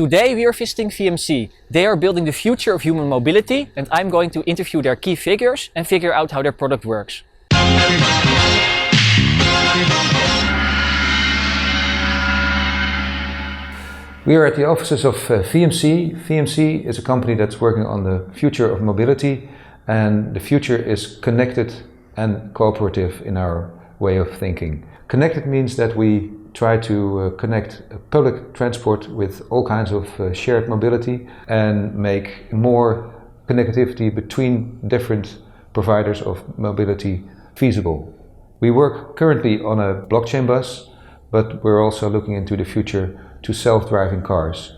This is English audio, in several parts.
Today we are visiting VMC. They are building the future of human mobility and I'm going to interview their key figures and figure out how their product works. We are at the offices of VMC. VMC is a company that's working on the future of mobility, and the future is connected and cooperative in our way of thinking. Connected means that we try to connect public transport with all kinds of shared mobility and make more connectivity between different providers of mobility feasible. We work currently on a blockchain bus, but we're also looking into the future to self-driving cars.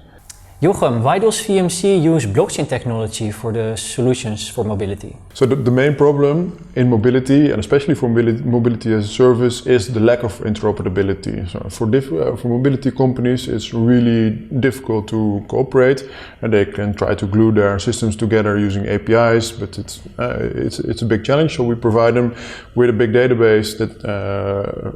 Jochem, why does VMC use blockchain technology for the solutions for mobility? So the main problem in mobility, and especially for mobility as a service, is the lack of interoperability. So for mobility companies, it's really difficult to cooperate, and they can try to glue their systems together using APIs, but it's a big challenge. So we provide them with a big database that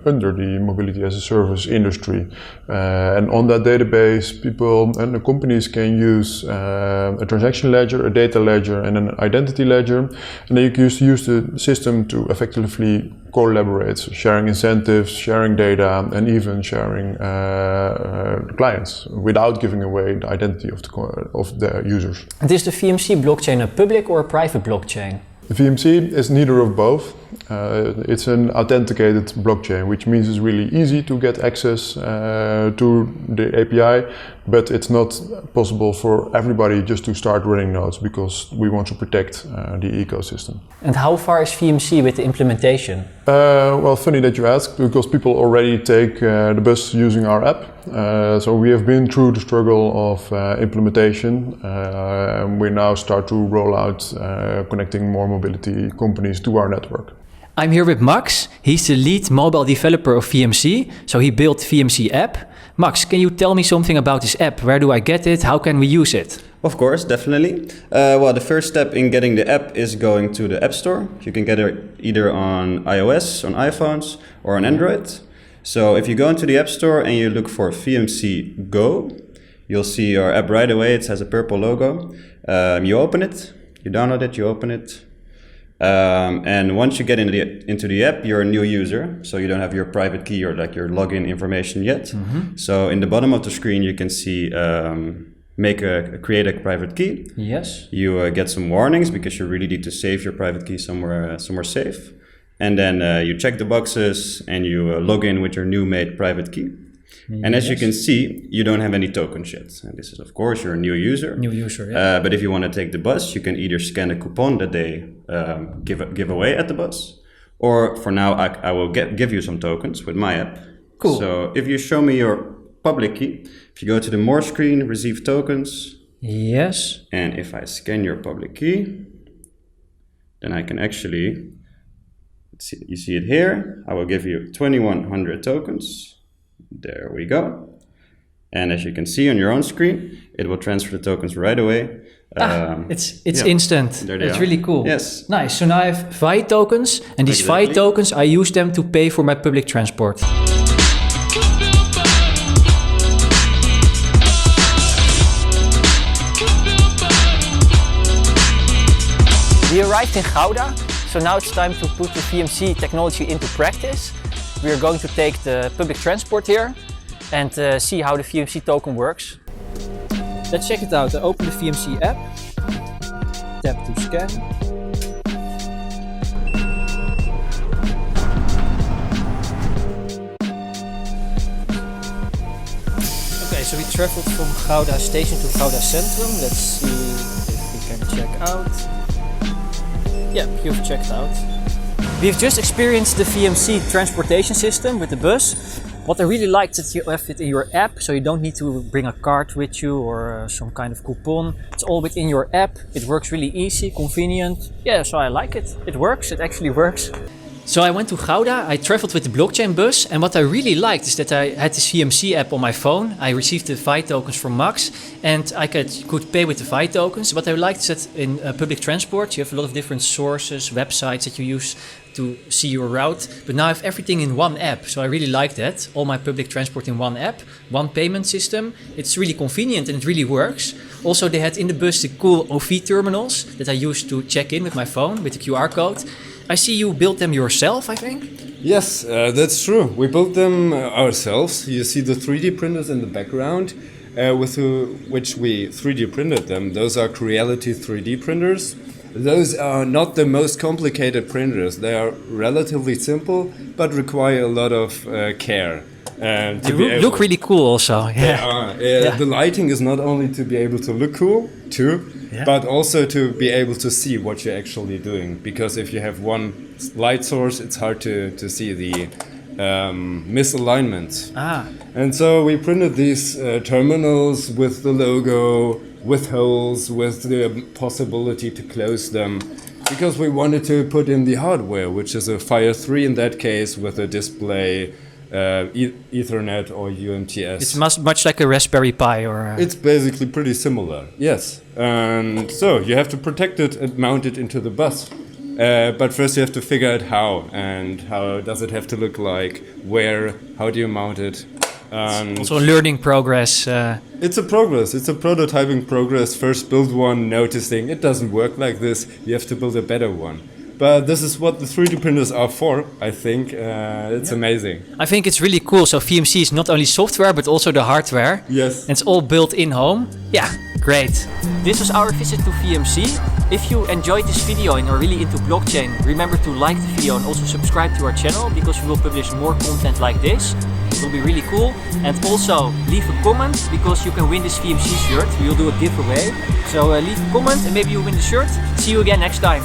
under the mobility as a service industry, and on that database, people and the companies can use a transaction ledger, a data ledger, and an identity ledger, and then you can use the system to effectively collaborate, so sharing incentives, sharing data, and even sharing clients without giving away the identity of the users. And is the VMC blockchain a public or a private blockchain? The VMC is neither of both. It's an authenticated blockchain, which means it's really easy to get access to the API, but it's not possible for everybody just to start running nodes because we want to protect the ecosystem. And how far is VMC with the implementation? Well, funny that you ask, because people already take the bus using our app. So we have been through the struggle of implementation, and we now start to roll out connecting more mobility companies to our network. I'm here with Max. He's the lead mobile developer of VMC, so he built VMC app. Max, can you tell me something about this app? Where do I get it? How can we use it? Of course, definitely. Well, the first step in getting the app is going to the App Store. You can get it either on iOS, on iPhones, or on Android. So if you go into the App Store and you look for VMC GO, you'll see our app right away. It has a purple logo. You open it, you download it, you open it. And once you get into the app, you're a new user, so you don't have your private key or like your login information yet. Mm-hmm. So in the bottom of the screen, you can see create a private key. Yes. You get some warnings because you really need to save your private key somewhere safe. And then you check the boxes and you log in with your new made private key. And as you can see, you don't have any tokens yet. And this is, of course, you're a new user. New user, yeah. But if you want to take the bus, you can either scan a coupon that they give away at the bus, or for now, I will give you some tokens with my app. Cool. So if you show me your public key, if you go to the more screen, receive tokens. Yes. And if I scan your public key, then I can actually, you see it here, I will give you 2100 tokens. There we go. And as you can see on your own screen, it will transfer the tokens right away. It's instant. It's really cool. Yes. Nice. So now I have VAI tokens, and these VAI tokens, I use them to pay for my public transport. We arrived in Gouda, so now it's time to put the VMC technology into practice. We are going to take the public transport here and see how the VMC token works. Let's check it out. I open the VMC app, tap to scan. Okay, so we traveled from Gouda station to Gouda Centrum. Let's see if we can check out. Yeah, you've checked out. We've just experienced the VMC transportation system with the bus. What I really liked is that you have it in your app, so you don't need to bring a card with you or some kind of coupon. It's all within your app. It works really easy, convenient. Yeah, so I like it. It works. It actually works. So I went to Gouda, I traveled with the blockchain bus, and what I really liked is that I had this VMC app on my phone. I received the VI tokens from Max, and I could pay with the VI tokens. What I liked is that in public transport, you have a lot of different sources, websites that you use to see your route, but now I have everything in one app. So I really like that, all my public transport in one app, one payment system. It's really convenient and it really works. Also, they had in the bus the cool OV terminals that I used to check in with my phone with the QR code. I see you built them yourself, I think? Yes, that's true. We built them ourselves. You see the 3D printers in the background with which we 3D printed them. Those are Creality 3D printers. Those are not the most complicated printers. They are relatively simple, but require a lot of care. They look really cool also. Yeah. The lighting is not only to be able to look cool, too, but also to be able to see what you're actually doing. Because if you have one light source, it's hard to see the misalignments. And so we printed these terminals with the logo, with holes, with the possibility to close them. Because we wanted to put in the hardware, which is a Fire 3 in that case, with a display, Ethernet or UMTS. It's much like a Raspberry Pi or... It's basically pretty similar, yes. And so you have to protect it and mount it into the bus. But first you have to figure out how, and how does it have to look like, where, how do you mount it. And also a learning progress. It's a progress, it's a prototyping progress. First build one, noticing it doesn't work like this, you have to build a better one. But this is what the 3D printers are for, I think. It's amazing. I think it's really cool. So VMC is not only software, but also the hardware. Yes. And it's all built in home. Yeah, great. This was our visit to VMC. If you enjoyed this video and are really into blockchain, remember to like the video and also subscribe to our channel, because we will publish more content like this. It will be really cool. And also leave a comment, because you can win this VMC shirt. We will do a giveaway. So leave a comment and maybe you win the shirt. See you again next time.